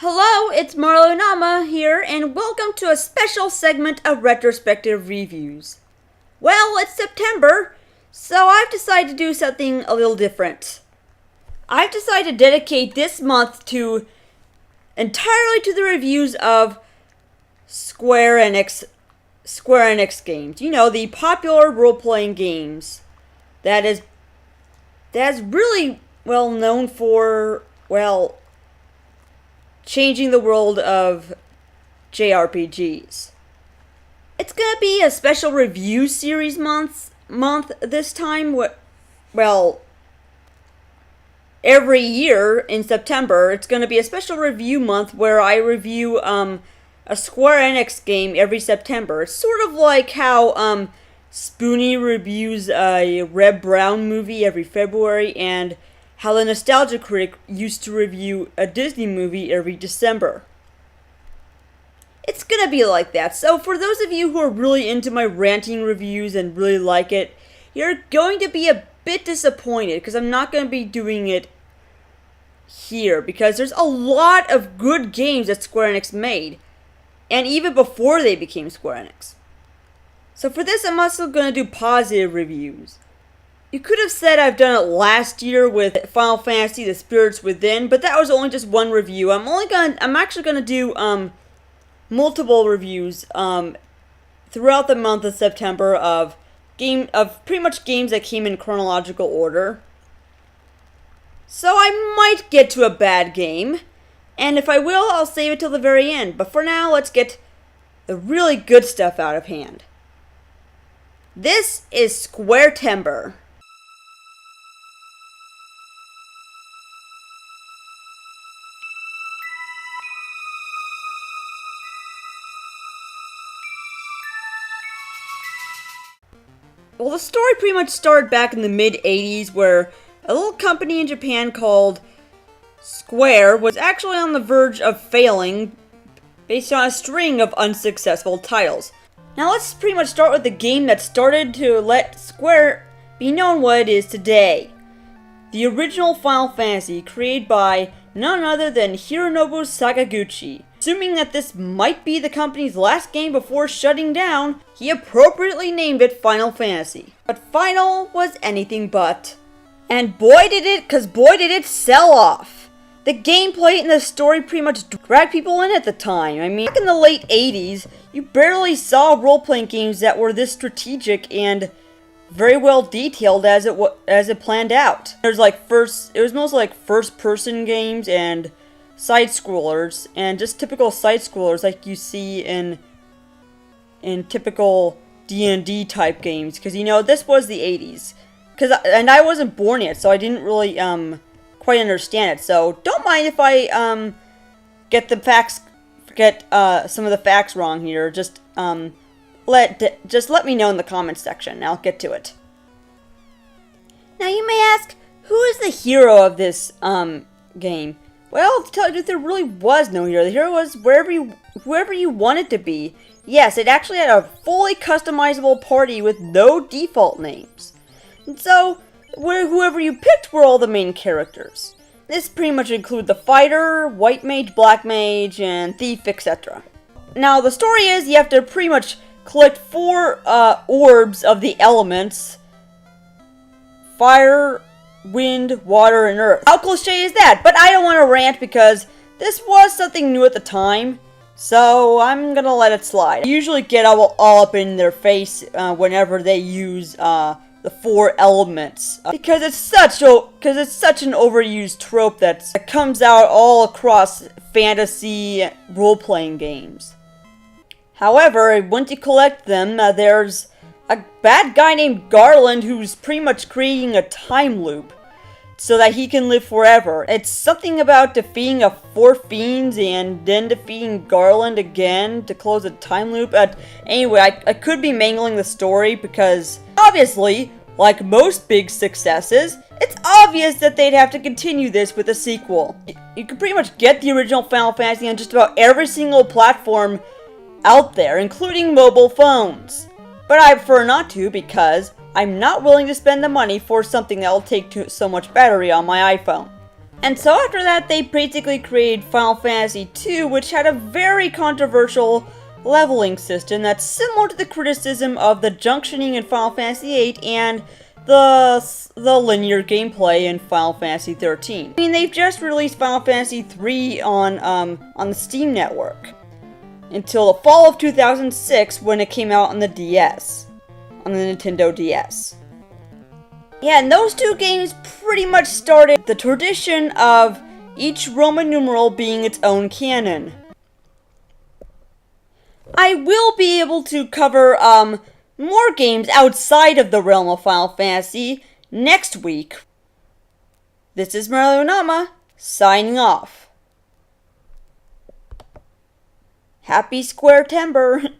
Hello, it's Marlyonama here, and welcome to a special segment of retrospective reviews. Well, it's September, so I've decided to do something a little different. I've decided to dedicate this month entirely to the reviews of Square Enix games. You know, the popular role-playing games that's really well known for, changing the world of JRPGs. It's gonna be a special review series month this time. Every year in September, it's gonna be a special review month where I review a Square Enix game every September. It's sort of like how Spoonie reviews a Reb Brown movie every February, and how the Nostalgia Critic used to review a Disney movie every December. It's gonna be like that. So for those of you who are really into my ranting reviews and really like it, you're going to be a bit disappointed because I'm not going to be doing it here, because there's a lot of good games that Square Enix made, and even before they became Square Enix. So for this, I'm also going to do positive reviews. You could have said I've done it last year with Final Fantasy: The Spirits Within, but that was only just one review. I'm actually gonna do multiple reviews throughout the month of September of pretty much games that came in chronological order. So I might get to a bad game, and if I will, I'll save it till the very end. But for now, let's get the really good stuff out of hand. This is Squaretember. Well, the story pretty much started back in the mid-80s, where a little company in Japan called Square was actually on the verge of failing based on a string of unsuccessful titles. Now let's pretty much start with the game that started to let Square be known what it is today. The original Final Fantasy, created by none other than Hironobu Sakaguchi. Assuming that this might be the company's last game before shutting down, he appropriately named it Final Fantasy. But Final was anything but. And boy did it sell off! The gameplay and the story pretty much dragged people in at the time. I mean, back in the late 80s, you barely saw role-playing games that were this strategic and very well detailed as it planned out. It was mostly like first-person games and side-scrollers, and just typical side-scrollers like you see in typical D&D type games, because you know this was the 80s. And I wasn't born yet, so I didn't really quite understand it. So don't mind if I get some of the facts wrong here. Just let me know in the comments section, and I'll get to it. Now you may ask, who is the hero of this game? Well, to tell you the truth, there really was no hero. The hero was whoever you want it to be. Yes, it actually had a fully customizable party with no default names. And so, whoever you picked were all the main characters. This pretty much include the fighter, white mage, black mage, and thief, etc. Now, the story is you have to pretty much collect 4 orbs of the elements: fire, wind, water, and earth. How cliche is that? But I don't want to rant because this was something new at the time, so I'm gonna let it slide. I usually get all up in their face whenever they use the 4 elements, because it's such an overused trope that comes out all across fantasy role-playing games. However, once you collect them, there's a bad guy named Garland who's pretty much creating a time loop so that he can live forever. It's something about defeating 4 fiends and then defeating Garland again to close a time loop. Anyway, I could be mangling the story because, obviously, like most big successes, it's obvious that they'd have to continue this with a sequel. You can pretty much get the original Final Fantasy on just about every single platform out there, including mobile phones. But I prefer not to, because I'm not willing to spend the money for something that will take so much battery on my iPhone. And so after that, they basically created Final Fantasy II, which had a very controversial leveling system that's similar to the criticism of the junctioning in Final Fantasy VIII and the linear gameplay in Final Fantasy XIII. I mean, they've just released Final Fantasy III on the Steam network until the fall of 2006 when it came out on the DS, on the Nintendo DS. Yeah, and those two games pretty much started the tradition of each Roman numeral being its own canon. I will be able to cover more games outside of the realm of Final Fantasy next week. This is Marlyonama, signing off. Happy Squaretember!